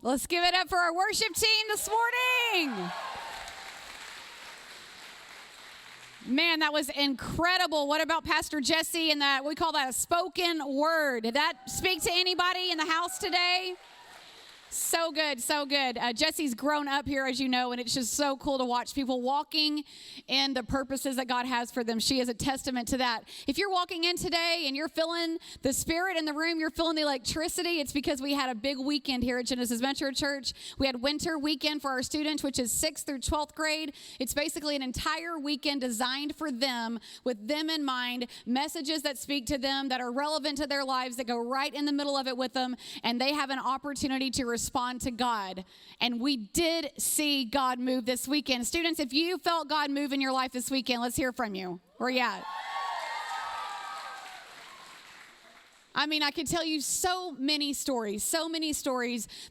Let's give it up for our worship team this morning. Man, that was incredible. What about Pastor Jesse and that? We call that a spoken word. Did that speak to anybody in the house today? So good, so good. Jesse's grown up here, as you know, and it's just so cool to watch people walking in the purposes that God has for them. She is a testament to that. If you're walking in today and you're feeling the spirit in the room, you're feeling the electricity, it's because we had a big weekend here at Genesis Metro Church. We had winter weekend for our students, which is 6th through 12th grade. It's basically an entire weekend designed for them, with them in mind, messages that speak to them, that are relevant to their lives, that go right in the middle of it with them, and they have an opportunity to respond to God. And we did see God move this weekend. Students, if you felt God move in your life this weekend, let's hear from you. Where you at? I mean, I could tell you so many stories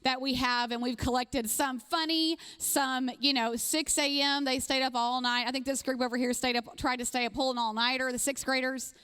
that we have, and we've collected some funny, some, 6 a.m. They stayed up all night. I think this group over here tried to stay up pulling all-nighter, the 6th graders.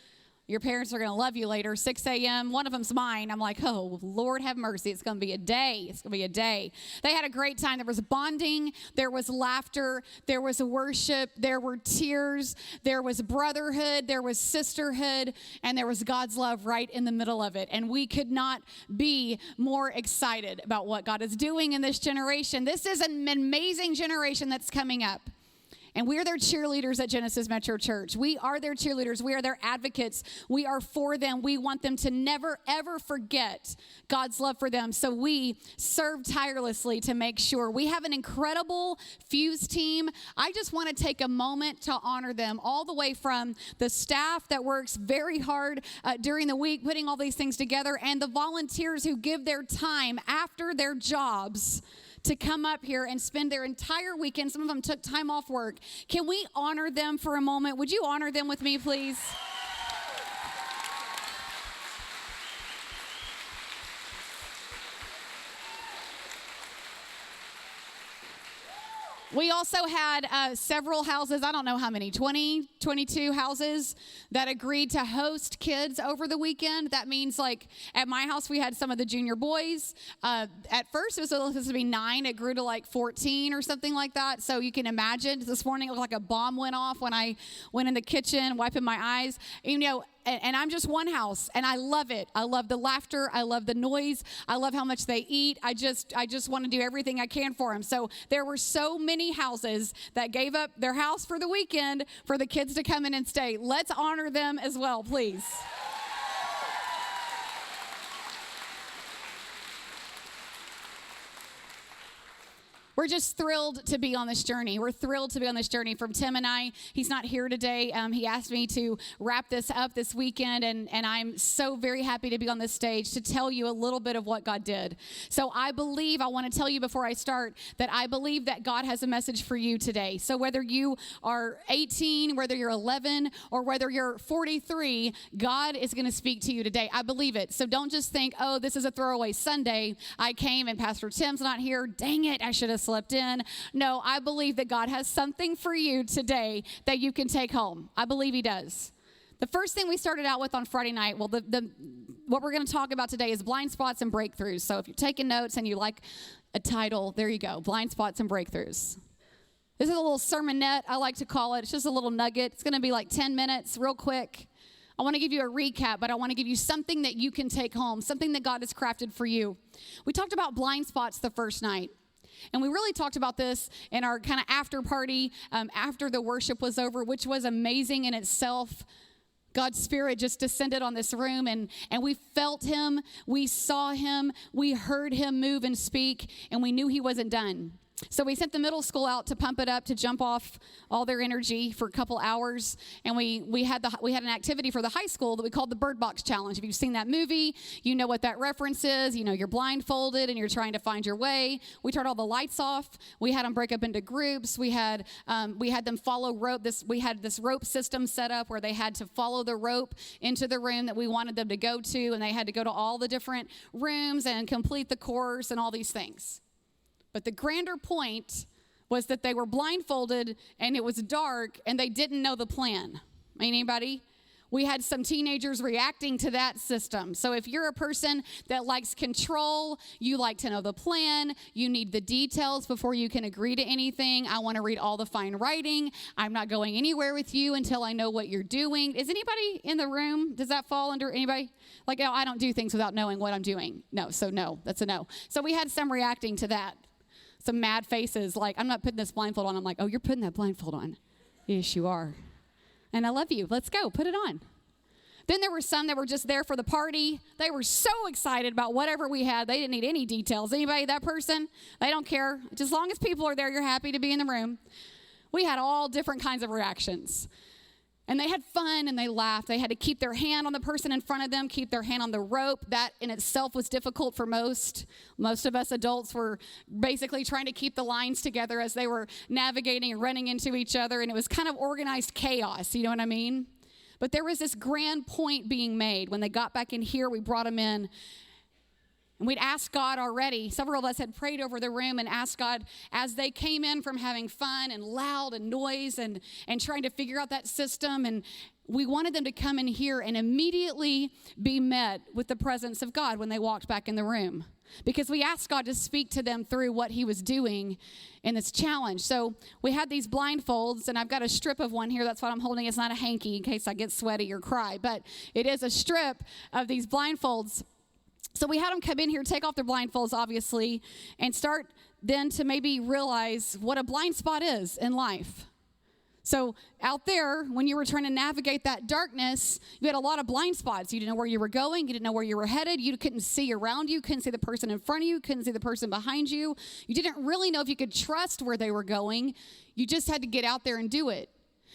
Your parents are going to love you later. 6 a.m. One of them's mine. I'm like, oh, Lord have mercy. It's going to be a day. It's going to be a day. They had a great time. There was bonding. There was laughter. There was worship. There were tears. There was brotherhood. There was sisterhood. And there was God's love right in the middle of it. And we could not be more excited about what God is doing in this generation. This is an amazing generation that's coming up. And we are their cheerleaders at Genesis Metro Church. We are their cheerleaders. We are their advocates. We are for them. We want them to never, ever forget God's love for them. So we serve tirelessly to make sure. We have an incredible Fuse team. I just want to take a moment to honor them, all the way from the staff that works very hard during the week, putting all these things together, and the volunteers who give their time after their jobs to come up here and spend their entire weekend. Some of them took time off work. Can we honor them for a moment? Would you honor them with me, please? We also had several houses, I don't know how many, 20, 22 houses that agreed to host kids over the weekend. That means, like, at my house, we had some of the junior boys. At first, it was supposed to be 9. It grew to like 14 or something like that. So you can imagine, this morning, it looked like a bomb went off when I went in the kitchen, wiping my eyes. And I'm just one house, and I love it. I love the laughter. I love the noise. I love how much they eat. I just want to do everything I can for them. So there were so many houses that gave up their house for the weekend for the kids to come in and stay. Let's honor them as well, please. We're just thrilled to be on this journey. We're thrilled to be on this journey. From Tim and I, he's not here today. He asked me to wrap this up this weekend, and I'm so very happy to be on this stage to tell you a little bit of what God did. So I want to tell you before I start that I believe that God has a message for you today. So whether you are 18, whether you're 11, or whether you're 43, God is going to speak to you today. I believe it. So don't just think, oh, this is a throwaway Sunday. I came and Pastor Tim's not here. Dang it, I should have slept in. No, I believe that God has something for you today that you can take home. I believe he does. The first thing we started out with on Friday night, what we're going to talk about today is blind spots and breakthroughs. So if you're taking notes and you like a title, there you go, blind spots and breakthroughs. This is a little sermonette, I like to call it. It's just a little nugget. It's going to be like 10 minutes, real quick. I want to give you a recap, but I want to give you something that you can take home, something that God has crafted for you. We talked about blind spots the first night. And we really talked about this in our kind of after party after the worship was over, which was amazing in itself. God's Spirit just descended on this room, and we felt him, we saw him, we heard him move and speak, and we knew he wasn't done. So we sent the middle school out to pump it up, to jump off all their energy for a couple hours. And we had an activity for the high school that we called the Bird Box Challenge. If you've seen that movie, you know what that reference is. You're blindfolded and you're trying to find your way. We turned all the lights off. We had them break up into groups. We had them follow rope. We had this rope system set up where they had to follow the rope into the room that we wanted them to go to, and they had to go to all the different rooms and complete the course and all these things. But the grander point was that they were blindfolded and it was dark and they didn't know the plan. Anybody? we had some teenagers reacting to that system. So if you're a person that likes control, you like to know the plan, you need the details before you can agree to anything. I want to read all the fine writing. I'm not going anywhere with you until I know what you're doing. Is anybody in the room? Does that fall under anybody? Like, no, I don't do things without knowing what I'm doing. No, so no, that's a no. So we had some reacting to that. Some mad faces like, I'm not putting this blindfold on. I'm like, oh, you're putting that blindfold on. Yes, you are. And I love you. Let's go. Put it on. Then there were some that were just there for the party. They were so excited about whatever we had. They didn't need any details. Anybody, that person? They don't care. Just as long as people are there, you're happy to be in the room. We had all different kinds of reactions. And they had fun and they laughed. They had to keep their hand on the person in front of them, keep their hand on the rope. That in itself was difficult for most. Most of us adults were basically trying to keep the lines together as they were navigating and running into each other. And it was kind of organized chaos, you know what I mean? But there was this grand point being made. When they got back in here, we brought them in. And we'd asked God already. Several of us had prayed over the room and asked God as they came in from having fun and loud and noise and trying to figure out that system. And we wanted them to come in here and immediately be met with the presence of God when they walked back in the room. Because we asked God to speak to them through what he was doing in this challenge. So we had these blindfolds, and I've got a strip of one here. That's what I'm holding. It's not a hanky in case I get sweaty or cry, but it is a strip of these blindfolds. So we had them come in here, take off their blindfolds, obviously, and start then to maybe realize what a blind spot is in life. So out there, when you were trying to navigate that darkness, you had a lot of blind spots. You didn't know where you were going. You didn't know where you were headed. You couldn't see around you. Couldn't see the person in front of you. Couldn't see the person behind you. You didn't really know if you could trust where they were going. You just had to get out there and do it.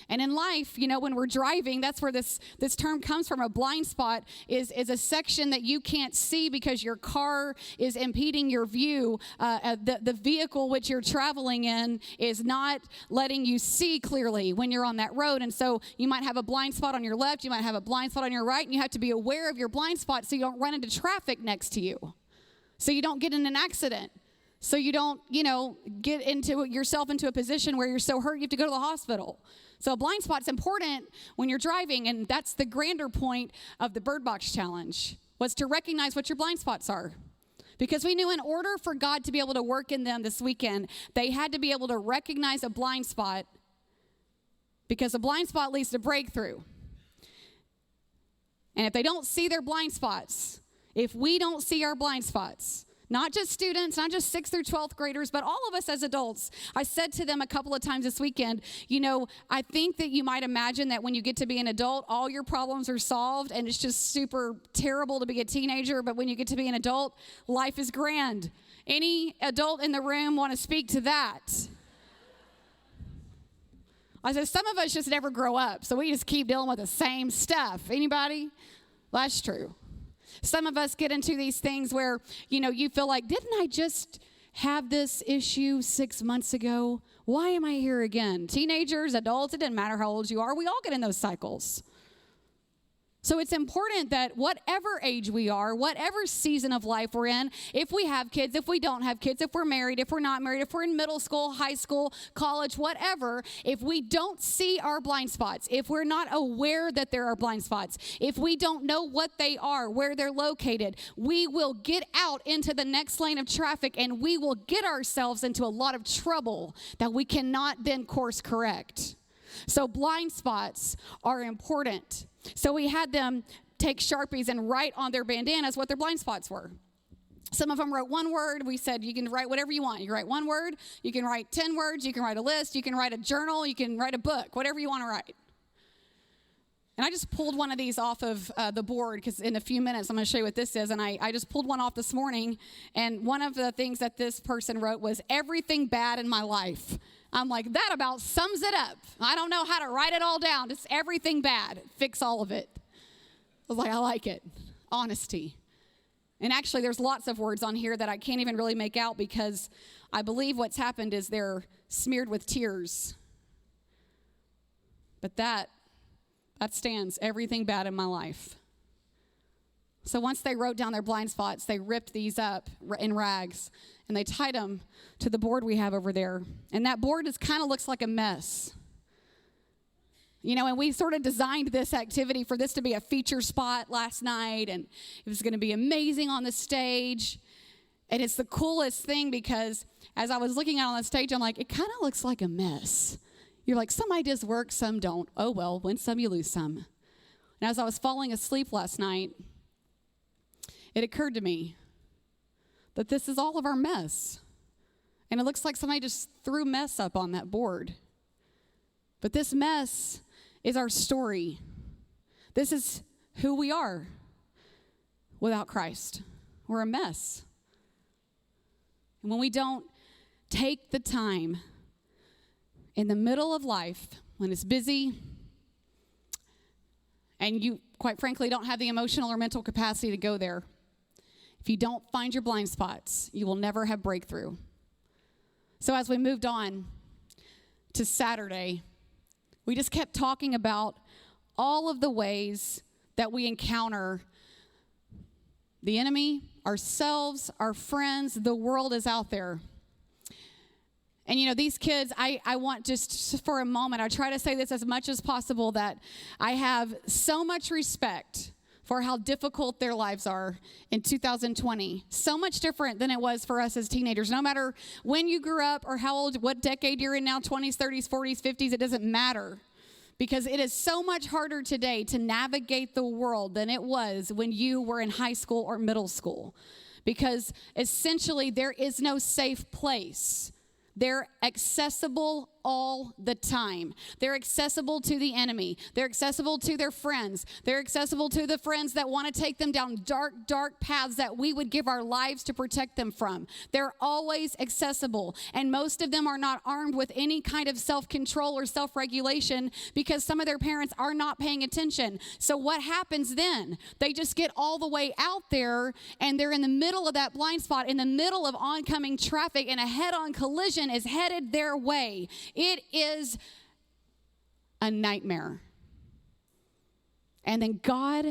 And in life, you know, when we're driving, that's where this term comes from. A blind spot is a section that you can't see because your car is impeding your view. The vehicle which you're traveling in is not letting you see clearly when you're on that road. And so you might have a blind spot on your left. You might have a blind spot on your right. And you have to be aware of your blind spot so you don't run into traffic next to you. So you don't get in an accident. So you don't, get yourself into a position where you're so hurt you have to go to the hospital. So a blind spot's important when you're driving, and that's the grander point of the Bird Box Challenge, was to recognize what your blind spots are. Because we knew in order for God to be able to work in them this weekend, they had to be able to recognize a blind spot, because a blind spot leads to breakthrough. And if they don't see their blind spots, if we don't see our blind spots, not just students, not just 6th through 12th graders, but all of us as adults. I said to them a couple of times this weekend, I think that you might imagine that when you get to be an adult, all your problems are solved and it's just super terrible to be a teenager. But when you get to be an adult, life is grand. Any adult in the room want to speak to that? I said, some of us just never grow up, so we just keep dealing with the same stuff. Anybody? That's true. Some of us get into these things where, you feel like, didn't I just have this issue 6 months ago? Why am I here again? Teenagers, adults, it doesn't matter how old you are. We all get in those cycles. So it's important that whatever age we are, whatever season of life we're in, if we have kids, if we don't have kids, if we're married, if we're not married, if we're in middle school, high school, college, whatever, if we don't see our blind spots, if we're not aware that there are blind spots, if we don't know what they are, where they're located, we will get out into the next lane of traffic and we will get ourselves into a lot of trouble that we cannot then course correct. So blind spots are important. So we had them take Sharpies and write on their bandanas what their blind spots were. Some of them wrote one word. We said you can write whatever you want. You can write one word. You can write 10 words. You can write a list. You can write a journal. You can write a book, whatever you want to write. And I just pulled one of these off of the board because in a few minutes I'm going to show you what this is. And I just pulled one off this morning. And one of the things that this person wrote was everything bad in my life. I'm like, that about sums it up. I don't know how to write it all down. Just everything bad. Fix all of it. I was like, I like it. Honesty. And actually, there's lots of words on here that I can't even really make out because I believe what's happened is they're smeared with tears. But that stands everything bad in my life. So once they wrote down their blind spots, they ripped these up in rags and they tied them to the board we have over there. And that board kind of looks like a mess. And we sort of designed this activity for this to be a feature spot last night, and it was going to be amazing on the stage. And it's the coolest thing because as I was looking out on the stage, I'm like, it kind of looks like a mess. You're like, some ideas work, some don't. Oh, well, win some, you lose some. And as I was falling asleep last night, it occurred to me that this is all of our mess. And it looks like somebody just threw mess up on that board. But this mess is our story. This is who we are without Christ. We're a mess. And when we don't take the time in the middle of life, when it's busy, and you, quite frankly, don't have the emotional or mental capacity to go there, if you don't find your blind spots, you will never have breakthrough. So as we moved on to Saturday, we just kept talking about all of the ways that we encounter the enemy, ourselves, our friends, the world is out there. And these kids, I want just for a moment, I try to say this as much as possible, that I have so much respect for how difficult their lives are in 2020. So much different than it was for us as teenagers. No matter when you grew up or how old, what decade you're in now, 20s, 30s, 40s, 50s, it doesn't matter. Because it is so much harder today to navigate the world than it was when you were in high school or middle school. Because essentially there is no safe place. They're accessible all the time. They're accessible to the enemy. They're accessible to their friends. They're accessible to the friends that want to take them down dark, dark paths that we would give our lives to protect them from. They're always accessible. And most of them are not armed with any kind of self-control or self-regulation because some of their parents are not paying attention. So what happens then? They just get all the way out there and they're in the middle of that blind spot, in the middle of oncoming traffic, and a head-on collision is headed their way. It is a nightmare. And then God,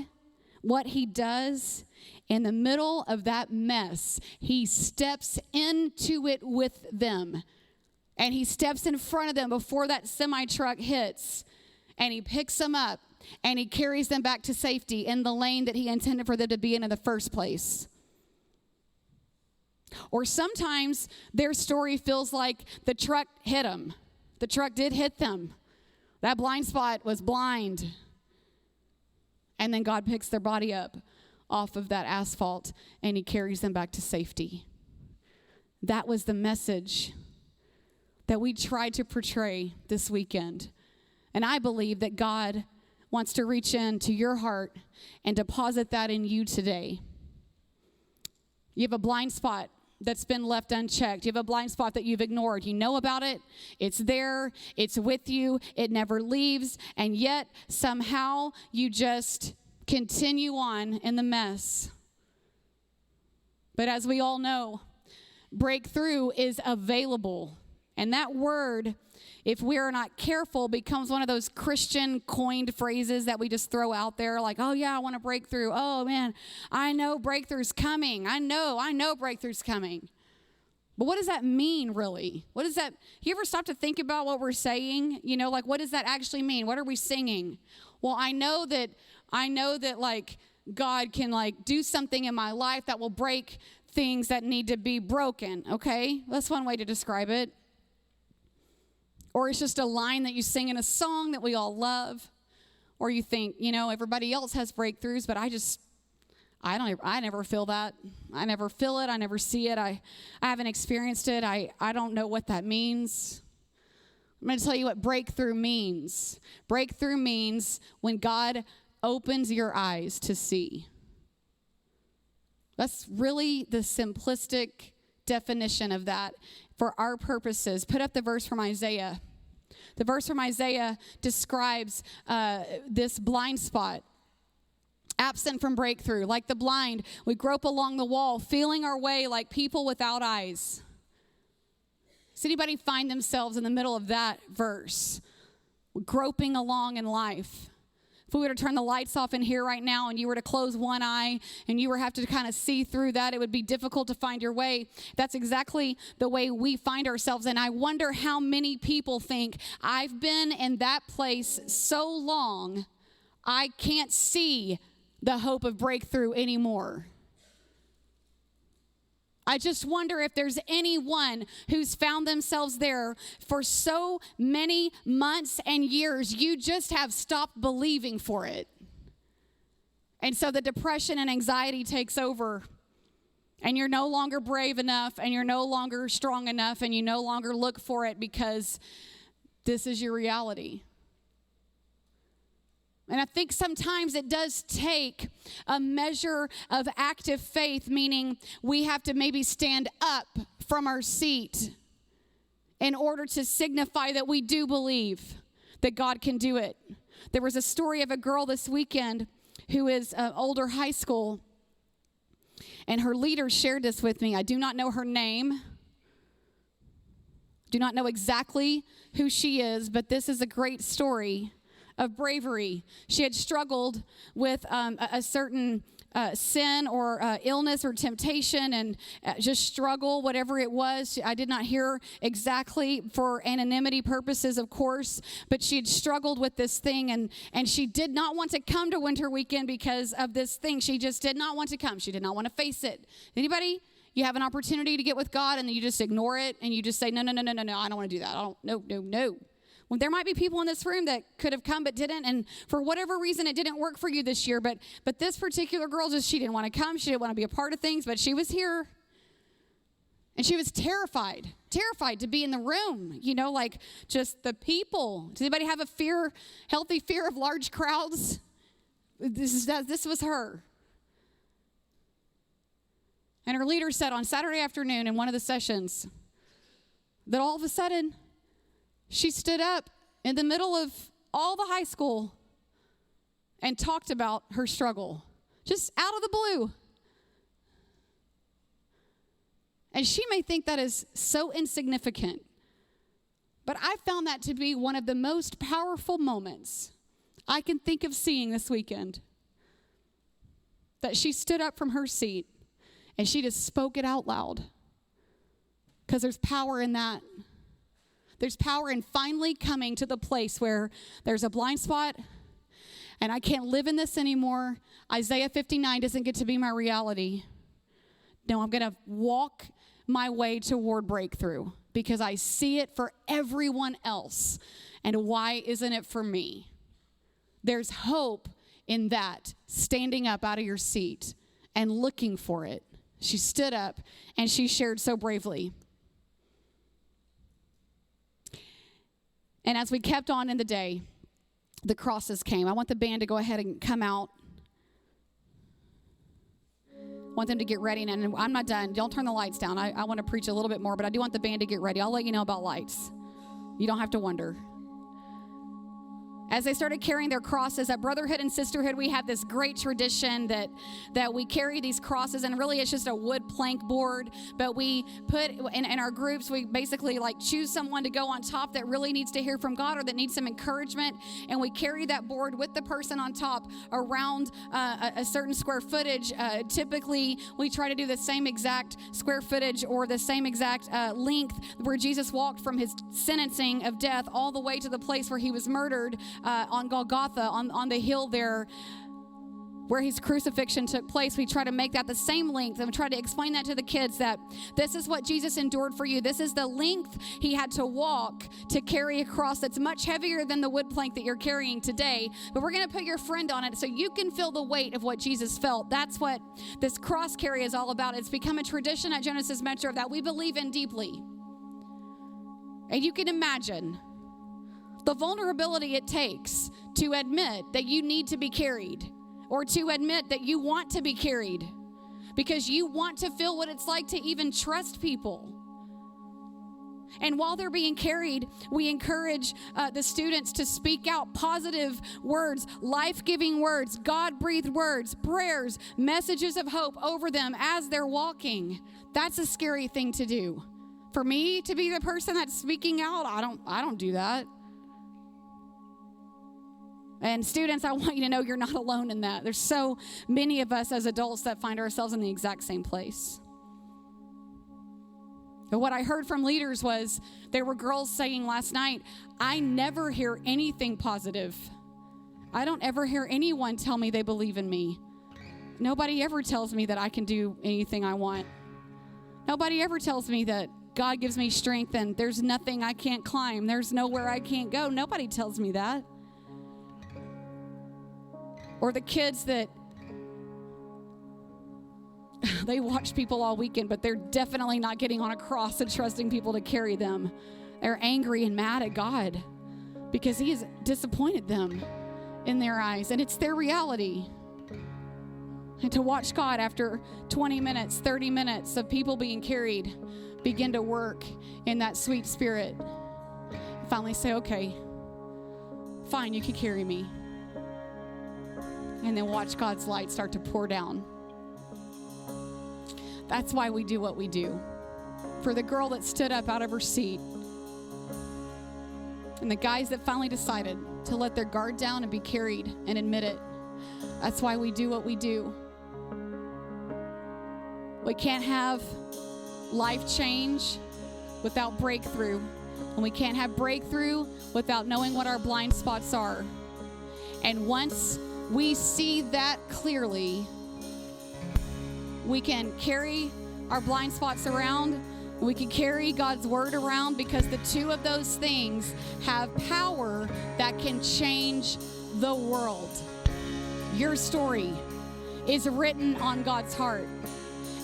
what he does in the middle of that mess, he steps into it with them. And he steps in front of them before that semi-truck hits. And he picks them up and he carries them back to safety in the lane that he intended for them to be in the first place. Or sometimes their story feels like the truck hit them. The truck did hit them. That blind spot was blind. And then God picks their body up off of that asphalt and he carries them back to safety. That was the message that we tried to portray this weekend. And I believe that God wants to reach into your heart and deposit that in you today. You have a blind spot that's been left unchecked. You have a blind spot that you've ignored. You know about it. It's there. It's with you. It never leaves. And yet, somehow, you just continue on in the mess. But as we all know, breakthrough is available. And that word, if we are not careful, becomes one of those Christian coined phrases that we just throw out there like, oh yeah, I want a breakthrough. Oh man, I know breakthrough's coming. I know breakthrough's coming. But what does that mean really? What does that, you ever stop to think about what we're saying? Like what does that actually mean? What are we singing? Well, I know that like God can like do something in my life that will break things that need to be broken. Okay. That's one way to describe it. Or it's just a line that you sing in a song that we all love. Or you think, everybody else has breakthroughs, but I never feel that. I never feel it. I never see it. I haven't experienced it. I don't know what that means. I'm going to tell you what breakthrough means. Breakthrough means when God opens your eyes to see. That's really the simplistic definition of that. For our purposes, put up the verse from Isaiah. The verse from Isaiah describes this blind spot, absent from breakthrough. Like the blind, we grope along the wall, feeling our way like people without eyes. Does anybody find themselves in the middle of that verse, groping along in life, If we were to turn the lights off in here right now and you were to close one eye and you were have to kind of see through that, it would be difficult to find your way. That's exactly the way we find ourselves. And I wonder how many people think, I've been in that place so long, I can't see the hope of breakthrough anymore. I just wonder if there's anyone who's found themselves there for so many months and years, you just have stopped believing for it. And so the depression and anxiety takes over, and you're no longer brave enough, and you're no longer strong enough, and you no longer look for it because this is your reality. And I think sometimes it does take a measure of active faith, meaning we have to maybe stand up from our seat in order to signify that we do believe that God can do it. There was a story of a girl this weekend who is older high school, and her leader shared this with me. I do not know her name, do not know exactly who she is, but this is a great story of bravery. She had struggled with a certain sin or illness or temptation, and just struggle, whatever it was. I did not hear exactly for anonymity purposes, of course, but she had struggled with this thing, and she did not want to come to winter weekend because of this thing. She just did not want to come. She did not want to face it. Anybody? You have an opportunity to get with God, and then you just ignore it, and you just say, no, I don't want to do that. No. Well, there might be people in this room that could have come but didn't, and for whatever reason, it didn't work for you this year, but this particular girl, she didn't want to come. She didn't want to be a part of things, but she was here, and she was terrified to be in the room, like just the people. Does anybody have a healthy fear of large crowds? This was her. And her leader said on Saturday afternoon in one of the sessions that all of a sudden, she stood up in the middle of all the high school and talked about her struggle, just out of the blue. And she may think that is so insignificant, but I found that to be one of the most powerful moments I can think of seeing this weekend. That she stood up from her seat and she just spoke it out loud. Because there's power in that. There's power in finally coming to the place where there's a blind spot and I can't live in this anymore. Isaiah 59 doesn't get to be my reality. No, I'm going to walk my way toward breakthrough because I see it for everyone else. And why isn't it for me? There's hope in that, standing up out of your seat and looking for it. She stood up and she shared so bravely. And as we kept on in the day, the crosses came. I want the band to go ahead and come out. I want them to get ready. And I'm not done. Don't turn the lights down. I want to preach a little bit more, but I do want the band to get ready. I'll let you know about lights. You don't have to wonder. As they started carrying their crosses, at Brotherhood and Sisterhood, we have this great tradition that we carry these crosses, and really it's just a wood plank board, but we put, in our groups, we basically choose someone to go on top that really needs to hear from God or that needs some encouragement, and we carry that board with the person on top around a certain square footage. Typically, we try to do the same exact square footage or the same exact length where Jesus walked from his sentencing of death all the way to the place where he was murdered, on Golgotha, on the hill there where his crucifixion took place. We try to make that the same length, and we try to explain that to the kids that this is what Jesus endured for you. This is the length he had to walk to carry a cross that's much heavier than the wood plank that you're carrying today, but we're going to put your friend on it so you can feel the weight of what Jesus felt. That's what this cross carry is all about. It's become a tradition at Genesis Metro that we believe in deeply. And you can imagine the vulnerability it takes to admit that you need to be carried, or to admit that you want to be carried because you want to feel what it's like to even trust people. And while they're being carried, we encourage the students to speak out positive words, life-giving words, God-breathed words, prayers, messages of hope over them as they're walking. That's a scary thing to do. For me to be the person that's speaking out, I don't do that. And students, I want you to know you're not alone in that. There's so many of us as adults that find ourselves in the exact same place. But what I heard from leaders was there were girls saying last night, I never hear anything positive. I don't ever hear anyone tell me they believe in me. Nobody ever tells me that I can do anything I want. Nobody ever tells me that God gives me strength and there's nothing I can't climb. There's nowhere I can't go. Nobody tells me that. Or the kids that they watch people all weekend, but they're definitely not getting on a cross and trusting people to carry them. They're angry and mad at God because he has disappointed them in their eyes, and it's their reality. And to watch God after 20 minutes, 30 minutes of people being carried begin to work in that sweet spirit. Finally say, okay, fine, you can carry me. And then watch God's light start to pour down. That's why we do what we do. For the girl that stood up out of her seat, and the guys that finally decided to let their guard down and be carried and admit it. That's why we do what we do. We can't have life change without breakthrough. And we can't have breakthrough without knowing what our blind spots are. And once we see that clearly, we can carry our blind spots around. We can carry God's word around, because the two of those things have power that can change the world. Your story is written on God's heart.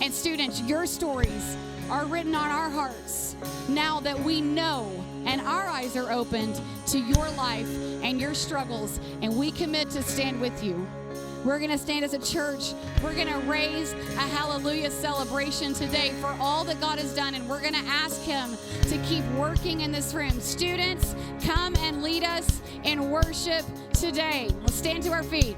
And students, your stories are written on our hearts now that we know and our eyes are opened to your life and your struggles, and we commit to stand with you. We're going to stand as a church. We're going to raise a hallelujah celebration today for all that God has done, and we're going to ask him to keep working in this room. Students, come and lead us in worship today. Let's stand to our feet.